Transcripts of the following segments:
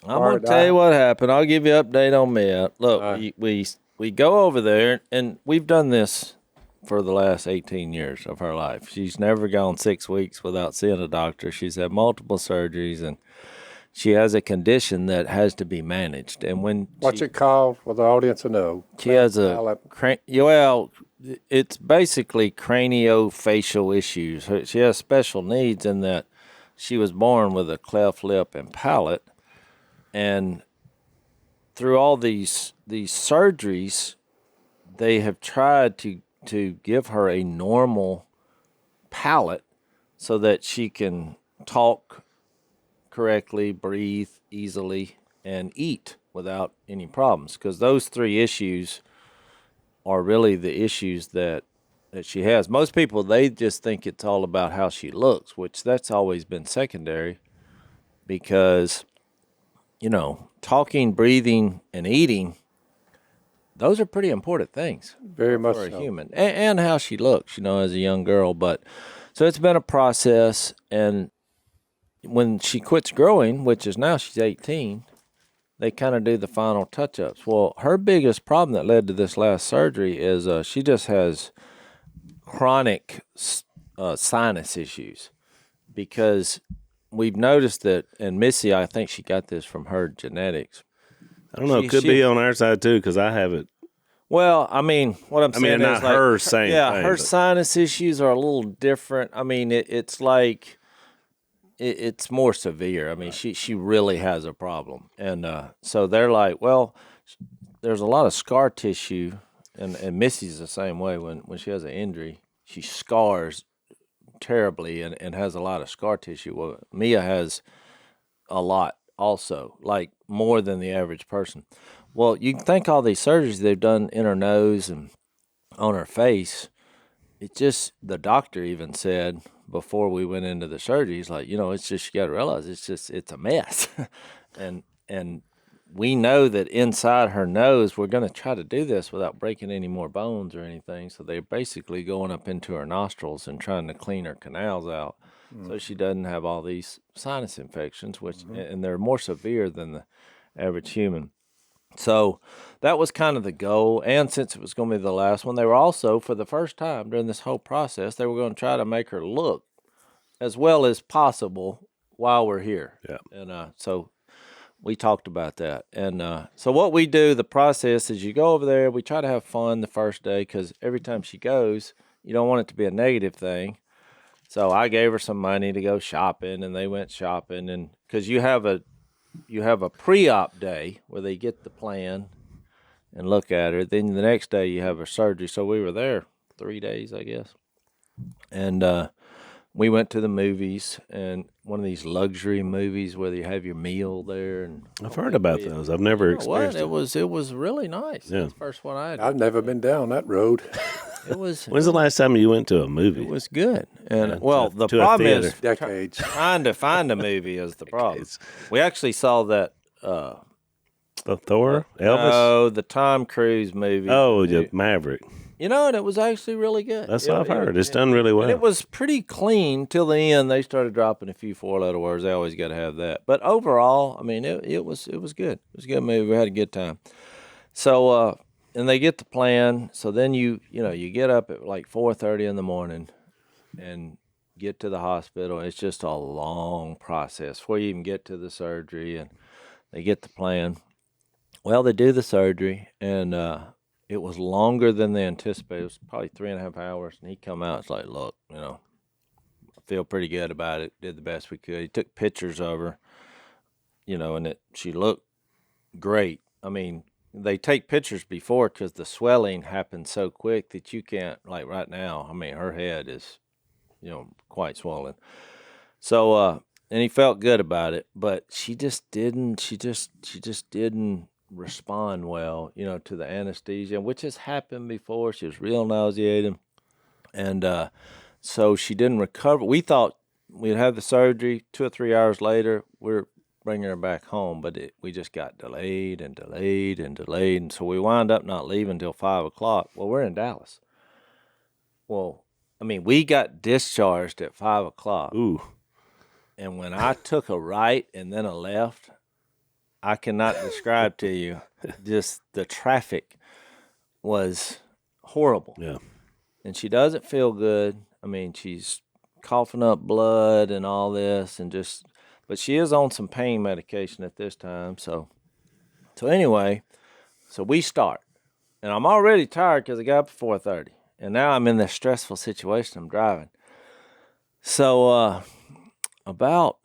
I'm going to tell you what happened. I'll give you an update on me. Look, right. we go over there, and we've done this for the last 18 years of her life. She's never gone 6 weeks without seeing a doctor. She's had multiple surgeries, and she has a condition that has to be managed. And when What's it called for the audience to know? she has it's basically craniofacial issues. She has special needs in that she was born with a cleft lip and palate, and through all these surgeries, they have tried to give her a normal palate so that she can talk correctly, breathe easily, and eat without any problems. Because those three issues are really the issues that she has. Most people, they just think it's all about how she looks, which that's always been secondary because, talking, breathing, and eating, those are pretty important things Very much for a so. human. And how she looks, as a young girl. But so it's been a process, and when she quits growing, which is now she's 18, they kind of do the final touch-ups. Well, her biggest problem that led to this last surgery is she just has chronic sinus issues because we've noticed that, and Missy, I think she got this from her genetics. I don't know. It could be on our side, too, because I have it. Well, what I'm saying not is like, her saying her sinus issues are a little different. It's like it's more severe. She really has a problem. And so they're like, well, there's a lot of scar tissue, and Missy's the same way. When she has an injury, she scars terribly and has a lot of scar tissue. Well, Mia has a lot also, like more than the average person. Well, you can think all these surgeries they've done in her nose and on her face. It just, the doctor even said before we went into the surgery, he's like, it's just, you got to realize it's a mess. and we know that inside her nose, we're going to try to do this without breaking any more bones or anything. So they're basically going up into her nostrils and trying to clean her canals out. So she doesn't have all these sinus infections, which and they're more severe than the average human. So that was kind of the goal. And since it was going to be the last one, they were also, for the first time during this whole process, they were going to try to make her look as well as possible while we're here. Yeah. And so we talked about that. And so what we do, the process is you go over there, we try to have fun the first day because every time she goes, you don't want it to be a negative thing. So I gave her some money to go shopping, and they went shopping. And because you have a pre-op day where they get the plan and look at her. Then the next day you have her surgery. So we were there 3 days, I guess. And we went to the movies, and one of these luxury movies where you have your meal there. And I've heard about those. I've never experienced it. It was really nice. Yeah. That's the first one I had. I've never been down that road. It was. When's the last time you went to a movie? It was good. And the to a problem theater. is Decades. trying to find a movie is the problem. We actually saw that. The Thor? Elvis? No, the Tom Cruise movie. Oh, the Maverick. And it was actually really good. That's what I've heard. It's done really well. And it was pretty clean till the end. They started dropping a few four-letter words. They always got to have that. But overall, it was good. It was a good movie. We had a good time. So, and they get the plan. So then you get up at like 4:30 in the morning and get to the hospital. It's just a long process before you even get to the surgery, and they get the plan. Well, they do the surgery, and it was longer than they anticipated. It was probably 3.5 hours, and he come out. It's like, look, I feel pretty good about it. Did the best we could. He took pictures of her, and she looked great. They take pictures before because the swelling happened so quick that you can't, like right now, her head is, quite swollen. So, and he felt good about it, but she just didn't respond well, to the anesthesia, which has happened before. She was real nauseated. And so she didn't recover. We thought we'd have the surgery 2 or 3 hours later. We're bringing her back home, but we just got delayed and delayed and delayed. And so we wound up not leaving until 5 o'clock. Well, we're in Dallas. Well, we got discharged at 5 o'clock. Ooh. And when I took a right and then a left, I cannot describe to you. Just the traffic was horrible. Yeah. And she doesn't feel good. I mean, she's coughing up blood and all this, but she is on some pain medication at this time. So anyway, so we start, and I'm already tired because I got up at 4:30, and now I'm in this stressful situation. I'm driving. So about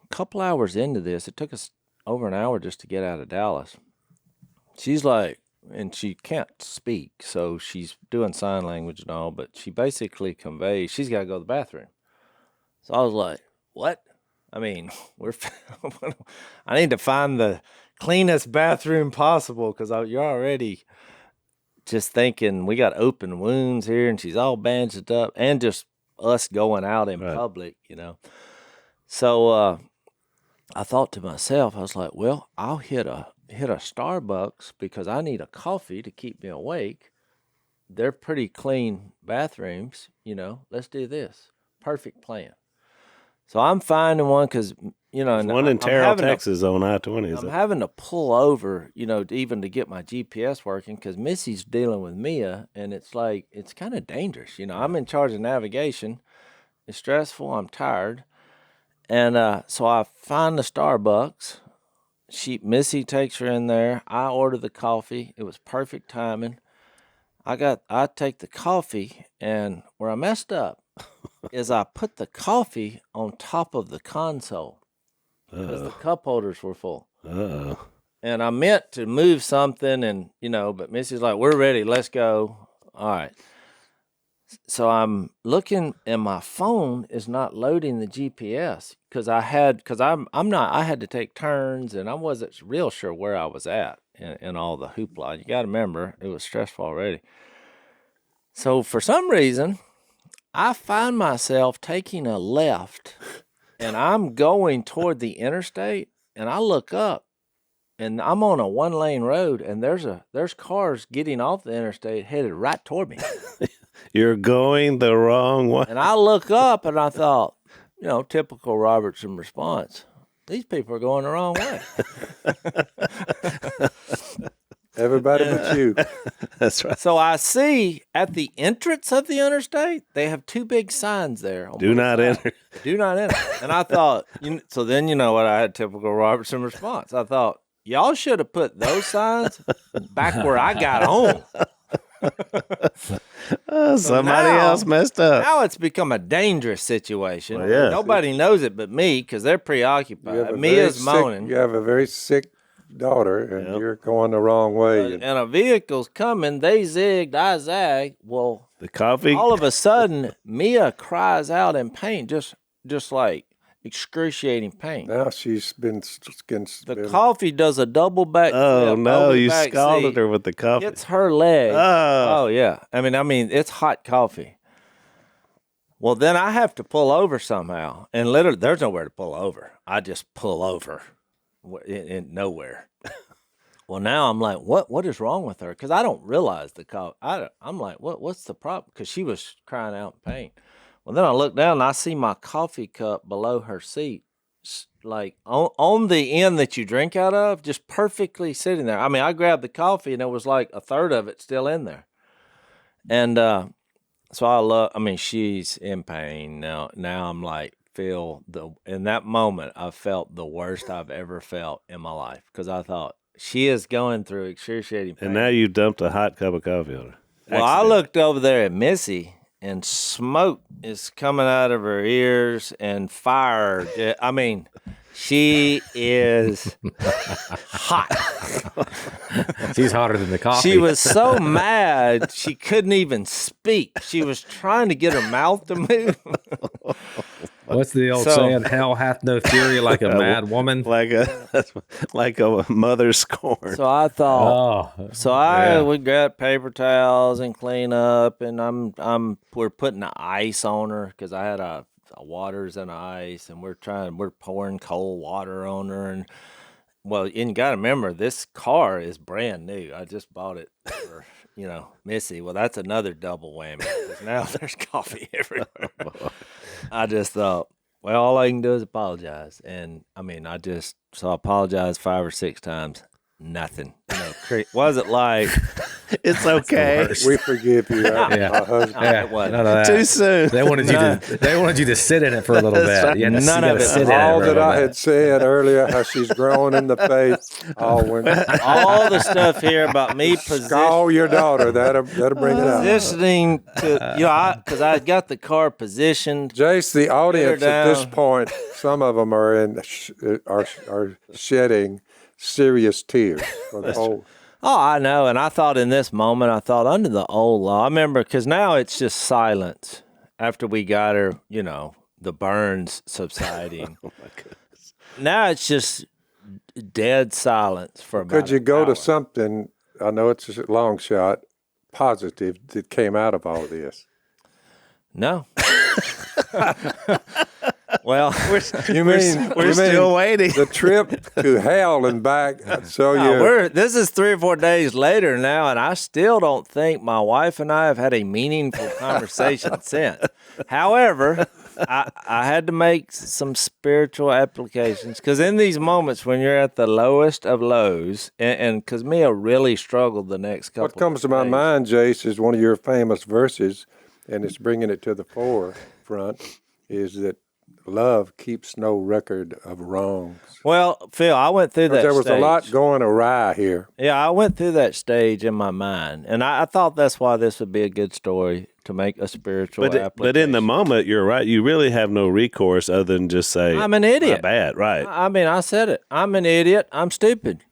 a couple hours into this, it took us over an hour just to get out of Dallas. She's like, and she can't speak, so she's doing sign language and all, but she basically conveys she's got to go to the bathroom. So I was like, what? I mean, I need to find the cleanest bathroom possible because you're already just thinking we got open wounds here and she's all bandaged up and just us going out in public, So I thought to myself, I was like, well, I'll hit a Starbucks because I need a coffee to keep me awake. They're pretty clean bathrooms, let's do this. Perfect plan. So I'm finding one because, There's one in Terrell, Texas on I-20. I'm having to pull over, even to get my GPS working because Missy's dealing with Mia, and it's like, it's kind of dangerous. I'm in charge of navigation. It's stressful. I'm tired. And so I find the Starbucks. Missy takes her in there. I order the coffee. It was perfect timing. I take the coffee, and where I messed up is I put the coffee on top of the console because the cup holders were full. And I meant to move something, and but Missy's like, "We're ready. Let's go." All right. So I'm looking, and my phone is not loading the GPS because I had to take turns, and I wasn't real sure where I was at in all the hoopla. You got to remember, it was stressful already. So for some reason, I find myself taking a left, and I'm going toward the interstate, and I look up, and I'm on a 1-lane road, and there's cars getting off the interstate headed right toward me. You're going the wrong way. And I look up, and I thought, typical Robertson response. These people are going the wrong way. Everybody but you. That's right. So I see at the entrance of the interstate, they have two big signs there. Do not enter. Do not enter. And I thought, so then what I had, typical Robertson response. I thought, y'all should have put those signs back where I got home. Somebody else messed up. Now it's become a dangerous situation. Well, yeah. Nobody knows it but me because they're preoccupied. Mia's moaning. You have a very sick daughter, and you're going the wrong way. And a vehicle's coming. They zigged, I zagged. Well, the coffee. All of a sudden, Mia cries out in pain, just like excruciating pain. Now she's been The coffee does a double back. Oh no! You scalded her with the coffee. It's her leg. Oh yeah. I mean, it's hot coffee. Well, then I have to pull over somehow, and literally, there's nowhere to pull over. I just pull over, in nowhere. Well, now I'm like, what is wrong with her? Because I don't realize the coffee. I'm like, what's the problem? Because she was crying out in pain. Well, then I look down and I see my coffee cup below her seat, like on the end that you drink out of, just perfectly sitting there. I mean, I grabbed the coffee and it was like a third of it still in there. And so she's in pain now. Now I'm like, in that moment, I felt the worst I've ever felt in my life because I thought she is going through excruciating pain. And now you dumped a hot cup of coffee on her. Well, I looked over there at Missy. And smoke is coming out of her ears and fire. I mean, she is hot. She's hotter than the coffee. She was so mad she couldn't even speak. She was trying to get her mouth to move. What's the old saying? Hell hath no fury like a mad woman. Like a mother's scorn. So I thought. We got paper towels and clean up, and we're putting the ice on her because I had a waters and ice, and we're pouring cold water on her, and you got to remember this car is brand new. I just bought it for Missy. Well, that's another double whammy because now there's coffee everywhere. I just thought, Well, all I can do is apologize. And I mean, I apologized 5 or 6 times. Nothing. Wasn't like It's okay. We forgive you. My husband. it wasn't. None of that. Too soon. They wanted you to sit in it for a little bit. You had to, None you of gotta it. sit in it All for a that little I bit. had said earlier, how she's growing in the faith, all went. All the stuff here about me Call your daughter. That'll bring it out. positioning to, because I got the car positioned. Jace, the audience at this down. point, some of them are are shedding serious tears for the whole. Oh, I know. And I thought in this moment, under the old law, I remember, because now it's just silence after we got her, the burns subsiding. Oh my goodness. Now it's just dead silence for about Could you an go to hour. something? I know it's a long shot, positive that came out of all this. No. Well, We're still waiting. The trip to hell and back. So this is 3 or 4 days later now, and I still don't think my wife and I have had a meaningful conversation since. However, I had to make some spiritual applications, because in these moments when you're at the lowest of lows, and because Mia really struggled the next couple. what comes to my days. mind, Jace, is one of your famous verses, and it's bringing it to the forefront, is that love keeps no record of wrongs. Well, Phil, I went through that. There was a lot stage. going awry here. Yeah, I went through that stage in my mind, and I thought that's why this would be a good story to make a spiritual application. But in the moment, you're right. You really have no recourse other than just say, I'm an idiot. My bad, right? I mean, I said it. I'm an idiot. I'm stupid.